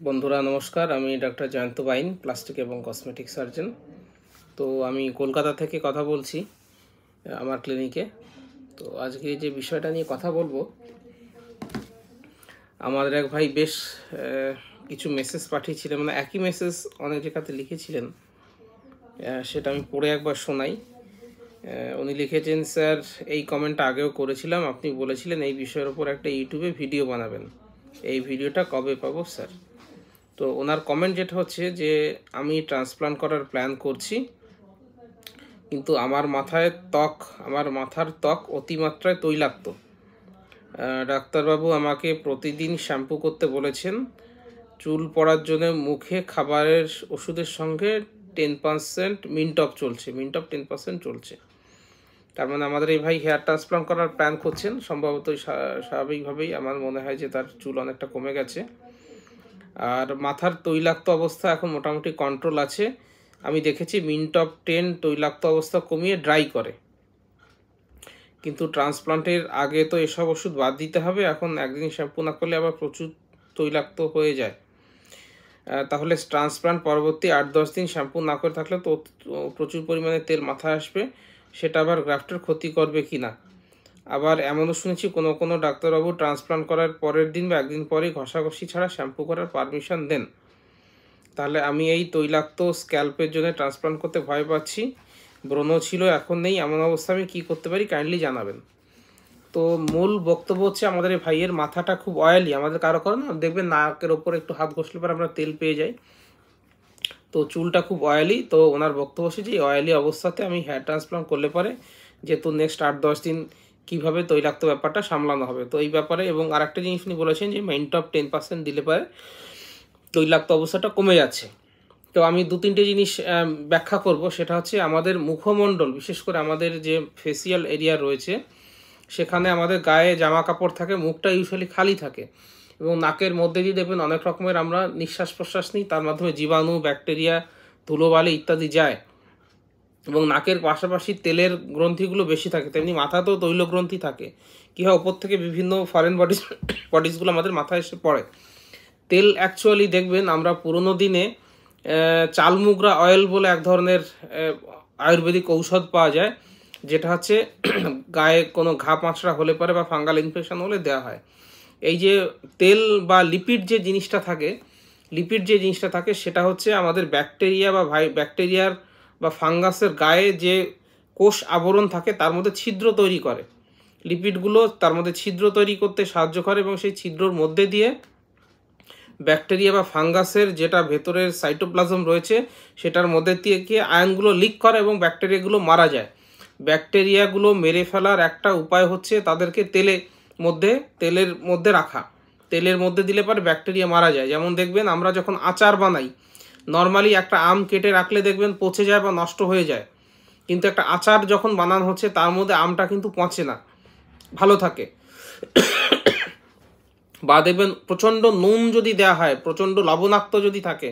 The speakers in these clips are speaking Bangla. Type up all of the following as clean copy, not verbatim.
বন্ধুরা নমস্কার, আমি ডাক্তার জয়ন্ত বাইন, প্লাস্টিক এবং কসমেটিক সার্জন। তো আমি কলকাতা থেকে কথা বলছি আমার ক্লিনিকে। তো আজকে যে বিষয়টা নিয়ে কথা বলবো, আমাদের এক ভাই বেশ কিছু মেসেজ পাঠিয়েছিলেন, মানে একই মেসেজ অনেক জায়গাতে লিখেছিলেন, সেটা আমি পড়ে একবার শোনাই। উনি লিখেছেন, স্যার এই কমেন্টটা আগেও করেছিলাম, আপনি বলেছিলেন এই বিষয়ের উপর একটা ইউটিউবে ভিডিও বানাবেন, এই ভিডিওটা কবে পাবো স্যার? তো ওনার কমেন্ট যেটা হচ্ছে যে আমি ট্রান্সপ্লান্ট করার প্ল্যান করছি, কিন্তু আমার মাথার ত্বক অতিমাত্রায় তৈলাক্ত। ডাক্তারবাবু আমাকে প্রতিদিন শ্যাম্পু করতে বলেছেন। চুল পড়ার জন্য মুখে খাবারের ওষুধের সঙ্গে 10% মিন্টপ 10% চলছে। তার মানে আমাদের এই ভাই হেয়ার ট্রান্সপ্লান্ট করার প্ল্যান করছেন। সম্ভবত স্বাভাবিকভাবেই আমার মনে হয় যে তার চুল অনেকটা কমে গেছে, আর মাথার তৈলাক্ত অবস্থা এখন মোটামুটি কন্ট্রোল আছে। আমি দেখেছি মিন্টপ 10 তৈলাক্ত অবস্থা কমিয়ে ড্রাই করে, কিন্তু ট্রান্সপ্লান্টের আগে তো এসব ওষুধ বাদ দিতে হবে। এখন একদিন শ্যাম্পু না করলে আবার প্রচুর তৈলাক্ত হয়ে যায়। তাহলে ট্রান্সপ্লান্ট পরবর্তী 8-10 দিন শ্যাম্পু না করে থাকলে তো প্রচুর পরিমাণে তেল মাথায় আসবে, সেটা আবার গ্রাফটের ক্ষতি করবে কি না। আবার এমনও শুনেছি কোনো ডাক্তারবাবু ট্রান্সপ্লান্ট করার পরের দিন বা একদিন পরেই ঘষাঘষি ছাড়া শ্যাম্পু করার পারমিশন দেন। তাহলে আমি এই তৈলাক্ত স্ক্যাল্পের জন্য ট্রান্সপ্লান্ট করতে ভয় পাচ্ছি। ব্রণ ছিল, এখন নেই, এমন অবস্থা আমি কী করতে পারি, কাইন্ডলি জানাবেন। তো মূল বক্তব্য হচ্ছে, আমাদের এই ভাইয়ের মাথাটা খুব অয়েলি। আমাদের কারো না দেখবেন নাকের ওপর একটু হাত ঘষলে পরে আমরা তেল পেয়ে যাই, তো চুলটা খুব অয়েলি। তো ওনার বক্তব্য হচ্ছে যে অয়েলি অবস্থাতে আমি হেয়ার ট্রান্সপ্লান্ট করলে পরে যেহেতু নেক্সট 8-10 দিন কীভাবে তৈলাক্ত ব্যাপারটা সামলানো হবে, তো এই ব্যাপারে। এবং আরেকটা জিনিস উনি বলেছেন যে মিন্টপ 10% দিলে পরে তৈলাক্ত অবস্থাটা কমে যাচ্ছে। তো আমি 2-3টে জিনিস ব্যাখ্যা করব। সেটা হচ্ছে আমাদের মুখমণ্ডল, বিশেষ করে আমাদের যে ফেসিয়াল এরিয়া রয়েছে, সেখানে আমাদের গায়ে জামা কাপড় থাকে, মুখটা ইউজুয়ালি খালি থাকে, এবং নাকের মধ্যে দিয়ে দেখবেন অনেক রকমের আমরা নিঃশ্বাস প্রশ্বাস নিই, তার মাধ্যমে জীবাণু, ব্যাকটেরিয়া, ধুলোবালি ইত্যাদি যায়। এবং নাকের পাশাপাশি তেলের গ্রন্থিগুলো বেশি থাকে, তেমনি মাথাতেও তৈল গ্রন্থি থাকে। কী হয়, ওপর থেকে বিভিন্ন ফরেন বডিসগুলো আমাদের মাথায় এসে পড়ে। তেল অ্যাকচুয়ালি দেখবেন আমরা পুরোনো দিনে চালমুগরা অয়েল বলে এক ধরনের আয়ুর্বেদিক ঔষধ পাওয়া যায়, যেটা হচ্ছে গায়ে কোনো ঘা পাঁচড়া হলে পরে বা ফাঙ্গাল ইনফেকশন হলে দেওয়া হয়। এই যে তেল বা লিপিড যে জিনিসটা থাকে সেটা হচ্ছে আমাদের ব্যাকটেরিয়া বা ব্যাকটেরিয়ার বা ফাঙ্গাসের গায়ে যে কোষ আবরণ থাকে তার মধ্যে ছিদ্র তৈরি করে। লিপিডগুলো তার মধ্যে ছিদ্র তৈরি করতে সাহায্য করে, এবং সেই ছিদ্রর মধ্যে দিয়ে ব্যাকটেরিয়া বা ফাঙ্গাসের যেটা ভেতরের সাইটোপ্লাজম রয়েছে সেটার মধ্যে দিয়ে গিয়ে আয়নগুলো লিক করে এবং ব্যাকটেরিয়াগুলো মারা যায়। ব্যাকটেরিয়াগুলো মেরে ফেলার একটা উপায় হচ্ছে তাদেরকে তেলের মধ্যে রাখা। তেলের মধ্যে দিলে পরে ব্যাকটেরিয়া মারা যায়। যেমন দেখবেন আমরা যখন আচার বানাই, নর্মালি একটা আম কেটে রাখলে দেখবেন পচে যায় বা নষ্ট হয়ে যায়, কিন্তু একটা আচার যখন বানানো হচ্ছে তার মধ্যে আমটা কিন্তু পচে না, ভালো থাকে। বা দেখবেন প্রচণ্ড নুন যদি দেওয়া হয়, প্রচণ্ড লবণাক্ত যদি থাকে,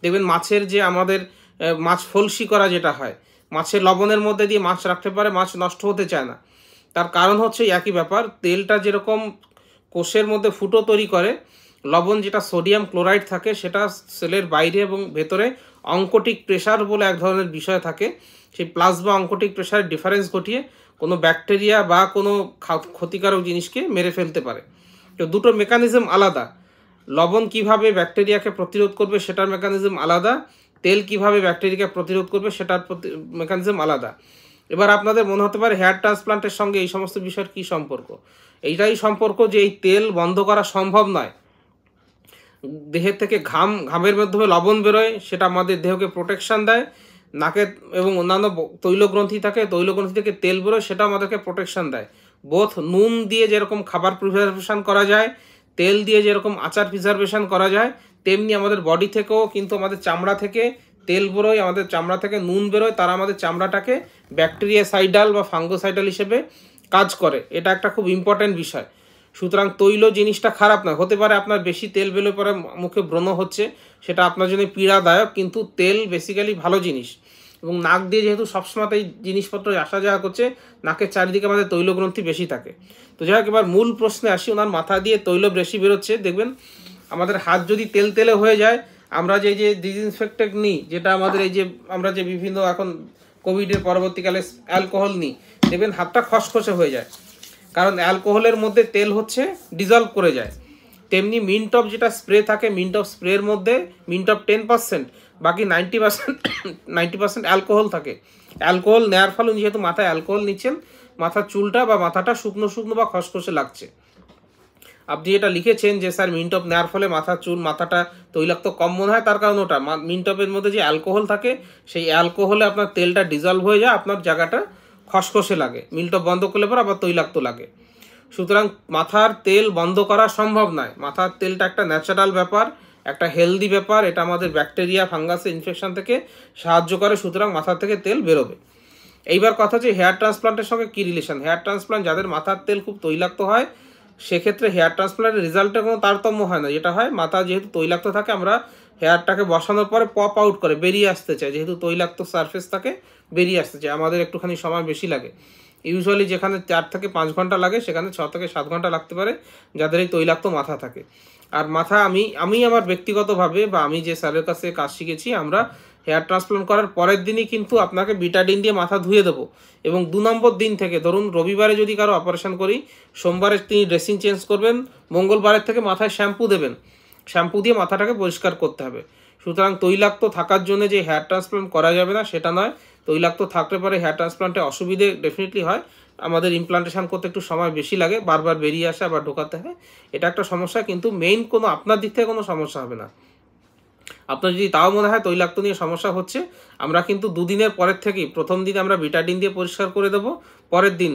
দেখবেন মাছের যে আমাদের মাছ ফলসি করা যেটা হয়, মাছের লবণের মধ্যে দিয়ে মাছ রাখতে পারে, মাছ নষ্ট হতে চায় না। তার কারণ হচ্ছে একই ব্যাপার, তেলটা যেরকম কোষের মধ্যে ফুটো তৈরি করে, লবণ যেটা সোডিয়াম ক্লোরাইড থাকে সেটা সেলের বাইরে এবং ভেতরে অঙ্কোটিক প্রেশার বলে এক ধরনের বিষয় থাকে, সেই প্লাজমা অঙ্কোটিক প্রেশারের ডিফারেন্স ঘটিয়ে কোনো ব্যাকটেরিয়া বা কোনো ক্ষতিকারক জিনিসকে মেরে ফেলতে পারে। তো দুটো মেকানিজম আলাদা। লবণ কিভাবে ব্যাকটেরিয়াকে প্রতিরোধ করবে সেটার মেকানিজম আলাদা, তেল কিভাবে ব্যাকটেরিয়াকে প্রতিরোধ করবে সেটার মেকানিজম আলাদা। এবার আপনাদের মনে হতে পারে হেয়ার ট্রান্সপ্লান্টের সঙ্গে এই সমস্ত বিষয়ের কী সম্পর্ক? এইটাই সম্পর্ক যে এই তেল বন্ধ করা সম্ভব নয়। দেহের থেকে ঘামের মাধ্যমে লবণ বেরোয়, সেটা আমাদের দেহকে প্রোটেকশান দেয়। নাকে এবং অন্যান্য তৈলগ্রন্থি থাকে, তৈলগ্রন্থি থেকে তেল বেরোয়, সেটা আমাদেরকে প্রোটেকশান দেয়। বোথ নুন দিয়ে যেরকম খাবার প্রিজার্ভেশন করা যায়, তেল দিয়ে যেরকম আচার প্রিজার্ভেশন করা যায়, তেমনি আমাদের বডি থেকেও কিন্তু আমাদের চামড়া থেকে তেল বেরোয়, আমাদের চামড়া থেকে নুন বেরোয়, তারা আমাদের চামড়াটাকে ব্যাকটেরিয়াসাইডাল বা ফাঙ্গোসাইডাল হিসেবে কাজ করে। এটা একটা খুব ইম্পর্ট্যান্ট বিষয়। সুতরাং তৈল জিনিসটা খারাপ নয়। হতে পারে আপনার বেশি তেল বেরোলে পরে মুখে ব্রণ হচ্ছে, সেটা আপনার জন্য পীড়াদায়ক, কিন্তু তেল বেসিক্যালি ভালো জিনিস। এবং নাক দিয়ে যেহেতু সবসময় এই জিনিসপত্র আসা যাওয়া করছে, নাকের চারিদিকে আমাদের তৈলগ্রন্থি বেশি থাকে। তো যাই হোক, এবার মূল প্রশ্নে আসি। ওনার মাথা দিয়ে তৈল বেশি বেরোচ্ছে, দেখবেন আমাদের হাত যদি তেল তেলে হয়ে যায়, আমরা যে ডিসইনফেক্টেন্ট নিই, যেটা আমাদের এই যে আমরা যে বিভিন্ন এখন কোভিডের পরবর্তীকালে অ্যালকোহল নিই, দেখবেন হাতটা খসখসে হয়ে যায়, কারণ অ্যালকোহলের মধ্যে তেল হচ্ছে ডিজলভ করে যায়। তেমনি মিন্ট অফ যেটা স্প্রে থাকে, মিন্ট অফ স্প্রের মধ্যে মিন্ট অফ 10%, বাকি 90% অ্যালকোহল থাকে। অ্যালকোহল নেওয়ার ফলে উনি যেহেতু মাথায় অ্যালকোহল নিচ্ছেন, মাথার চুলটা বা মাথাটা শুকনো শুকনো বা খসখসে লাগছে। আপনি এটা লিখেছেন যে স্যার মিন্ট অফ নেওয়ার ফলে মাথার চুল, মাথাটা তৈলাক্ত কম মনে হয়, তার কারণ ওটা মিন্ট অফের মধ্যে যে অ্যালকোহল থাকে, সেই অ্যালকোহলে আপনার তেলটা ডিজলভ হয়ে যায়, আপনার জায়গাটা খসখসে লাগে। মিন্ট অফ বন্ধ করলে পর আবার তৈলাক্ত লাগে। সুতরাং মাথার তেল বন্ধ করা সম্ভব নয়। মাথার তেলটা একটা ন্যাচারাল ব্যাপার, একটা হেলদি ব্যাপার। এটা আমাদের ব্যাকটেরিয়া, ফাঙ্গাসের ইনফেকশন থেকে সাহায্য করে, সুতরাং মাথা থেকে তেল বেরোবে। এইবার কথা হচ্ছে হেয়ার ট্রান্সপ্লান্টের সঙ্গে কী রিলেশন। হেয়ার ট্রান্সপ্লান্ট যাদের মাথার তেল খুব তৈলাক্ত হয়, সেক্ষেত্রে হেয়ার ট্রান্সপ্লান্টের রেজাল্টে কোনো তারতম্য হয় না। যেটা হয়, মাথা যেহেতু তৈলাক্ত থাকে, আমরা হেয়ারটাকে বসানোর পরে পপ আউট করে বেরিয়ে আসতে চাই, যেহেতু তৈলাক্ত সারফেস থাকে বেরিয়ে আসতে চাই, আমাদের একটুখানি সময় বেশি লাগে। ইউজুয়ালি যেখানে 4 থেকে 5 ঘন্টা লাগে, সেখানে 6 থেকে 7 ঘন্টা লাগতে পারে যাদের এই তৈলাক্ত মাথা থাকে। আর মাথা আমি আমার ব্যক্তিগতভাবে বা আমি যে স্যারের কাছে কাজ শিখেছি, আমরা হেয়ার ট্রান্সপ্লান্ট করার পরের দিনই কিন্তু আপনাকে বিটাডিন দিয়ে মাথা ধুয়ে দেবো, এবং 2 নম্বর দিন থেকে, ধরুন রবিবারে যদি কারো অপারেশন করি, সোমবারে তিনি ড্রেসিং চেঞ্জ করবেন, মঙ্গলবারের থেকে মাথায় শ্যাম্পু দেবেন, শ্যাম্পু দিয়ে মাথাটাকে পরিষ্কার করতে হবে। সুতরাং তৈলাক্ত থাকার জন্য যে হেয়ার ট্রান্সপ্লান্ট করা যাবে না সেটা নয়। তৈলাক্ত থাকলে পরে হেয়ার ট্রান্সপ্লান্টে অসুবিধে ডেফিনেটলি হয়, আমাদের ইমপ্লান্টেশন করতে একটু সময় বেশি লাগে, বারবার বেরিয়ে আসে, আবার ঢোকাতে হয়, এটা একটা সমস্যা। কিন্তু মেইন কোনো আপনার দিক থেকে কোনো সমস্যা হবে না। আপনার যদি তাও মনে হয় তৈলাক্ত নিয়ে সমস্যা হচ্ছে, আমরা কিন্তু 2 দিনের পরের থেকেই, প্রথম দিন আমরা বিটাডিন দিয়ে পরিষ্কার করে দেবো, পরের দিন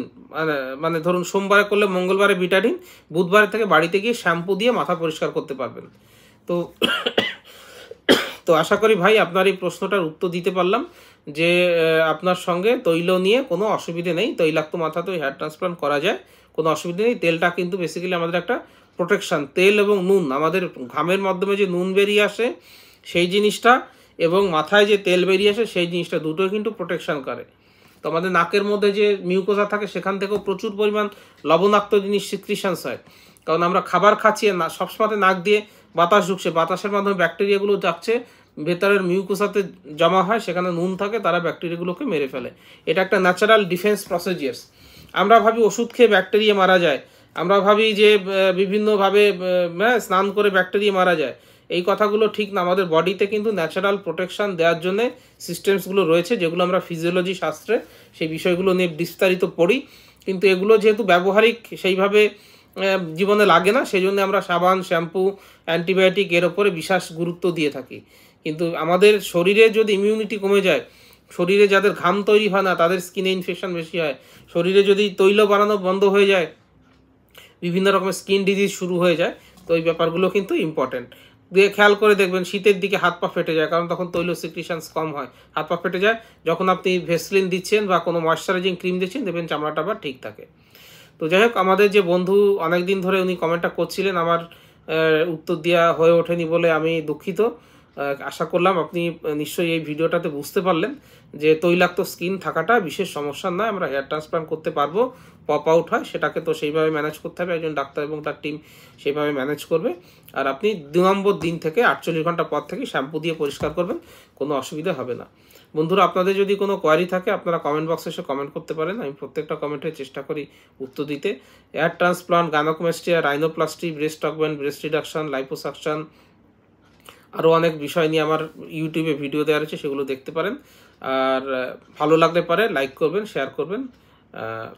মানে ধরুন সোমবারে করলে মঙ্গলবারে বিটাডিন, বুধবারের থেকে বাড়িতে গিয়ে শ্যাম্পু দিয়ে মাথা পরিষ্কার করতে পারবেন। তো আশা করি ভাই আপনার এই প্রশ্নটার উত্তর দিতে পারলাম, যে আপনার সঙ্গে তৈল নিয়ে কোনো অসুবিধে নেই। তৈলাক্ত মাথাতেও হেয়ার ট্রান্সপ্লান্ট করা যায়, কোনো অসুবিধা নেই। তেলটা কিন্তু বেসিক্যালি আমাদের একটা প্রোটেকশান। তেল এবং নুন, আমাদের ঘামের মাধ্যমে যে নুন বেরিয়ে আসে সেই জিনিসটা, এবং মাথায় যে তেল বেরিয়ে আসে সেই জিনিসটা, দুটোই কিন্তু প্রোটেকশান করে। তো আমাদের নাকের মধ্যে যে মিউকোসা থাকে, সেখান থেকেও প্রচুর পরিমাণ লবণাক্ত জিনিস সিক্রিশনস হয়, কারণ আমরা খাবার খাচ্ছি, না সবসময় নাক দিয়ে বাতাস ঢুকছে, বাতাসের মাধ্যমে ব্যাকটেরিয়াগুলো যাচ্ছে, ভেতরের মিউকোসাতে জমা হয়, সেখানে নুন থাকে, তারা ব্যাকটেরিয়াগুলোকে মেরে ফেলে। এটা একটা ন্যাচারাল ডিফেন্স প্রসিজিয়ার্স। আমরা ভাবি ওষুধ খেয়ে ব্যাকটেরিয়া মারা যায়, আমরা ভাবি যে বিভিন্নভাবে স্নান করে ব্যাকটেরিয়া মারা যায়, এই কথাগুলো ঠিক না। আমাদের বডিতে কিন্তু ন্যাচারাল প্রোটেকশান দেওয়ার জন্য সিস্টেমসগুলো রয়েছে, যেগুলো আমরা ফিজিওলজি শাস্ত্রে সেই বিষয়গুলো নিয়ে বিস্তারিত পড়ি। কিন্তু এগুলো যেহেতু ব্যবহারিক সেইভাবে জীবনে লাগে না, সেই জন্য আমরা সাবান, শ্যাম্পু, অ্যান্টিবায়োটিক এর ওপরে বিশেষ গুরুত্ব দিয়ে থাকি। কিন্তু আমাদের শরীরে যদি ইমিউনিটি কমে যায়, শরীরে যাদের ঘাম তৈরি হয় না তাদের স্কিনে ইনফেকশন বেশি হয়, শরীরে যদি তৈল বানানো বন্ধ হয়ে যায়, বিভিন্ন রকমের স্কিন ডিজিজ শুরু হয়ে যায়। তো এই ব্যাপারগুলো কিন্তু ইম্পর্টেন্ট। দিয়ে খেয়াল করে দেখবেন শীতের দিকে হাত পা ফেটে যায়, কারণ তখন তৈল সিক্রিশনস কম হয়, হাত পা ফেটে যায়। যখন আপনি ভেসলিন দিচ্ছেন বা কোনো ময়শ্চারাইজিং ক্রিম দিচ্ছেন, দেখবেন চামড়াটা আবার ঠিক থাকে। তো যাই হোক, আমাদের যে বন্ধু অনেক দিন ধরে উনি কমেন্টটা করছিলেন, আমার উত্তর দেওয়া হয়ে ওঠেনি বলে আমি দুঃখিত। আশা করলাম আপনি নিশ্চয়ই এই ভিডিওটাতে বুঝতে পারলেন যে তৈলাক্ত স্কিন থাকাটা বিশেষ সমস্যা নয়, আমরা হেয়ার ট্রান্সপ্লান্ট করতে পারবো। পপ আউট হয়, সেটাকে তো সেইভাবে ম্যানেজ করতে হবে, একজন ডাক্তার এবং তার টিম সেইভাবে ম্যানেজ করবে। আর আপনি 2 নম্বর দিন থেকে 48 ঘন্টা পর থেকে শ্যাম্পু দিয়ে পরিষ্কার করবেন, কোনো অসুবিধা হবে না। বন্ধুরা, আপনাদের যদি কোনো কোয়ারি থাকে আপনারা কমেন্ট বক্সে এসে কমেন্ট করতে পারেন, আমি প্রত্যেকটা কমেন্টের চেষ্টা করি উত্তর দিতে। Hair transplant, gynaecomastia, rhinoplasty, breast augment, breast reduction, liposuction, আরও অনেক বিষয় নিয়ে আমার ইউটিউবে ভিডিও দেওয়া রয়েছে, সেগুলো দেখতে পারেন। আর ভালো লাগলে পারে লাইক করবেন, শেয়ার করবেন,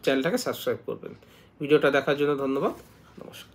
চ্যানেলটাকে সাবস্ক্রাইব করবেন। ভিডিওটা দেখার জন্য ধন্যবাদ, নমস্কার।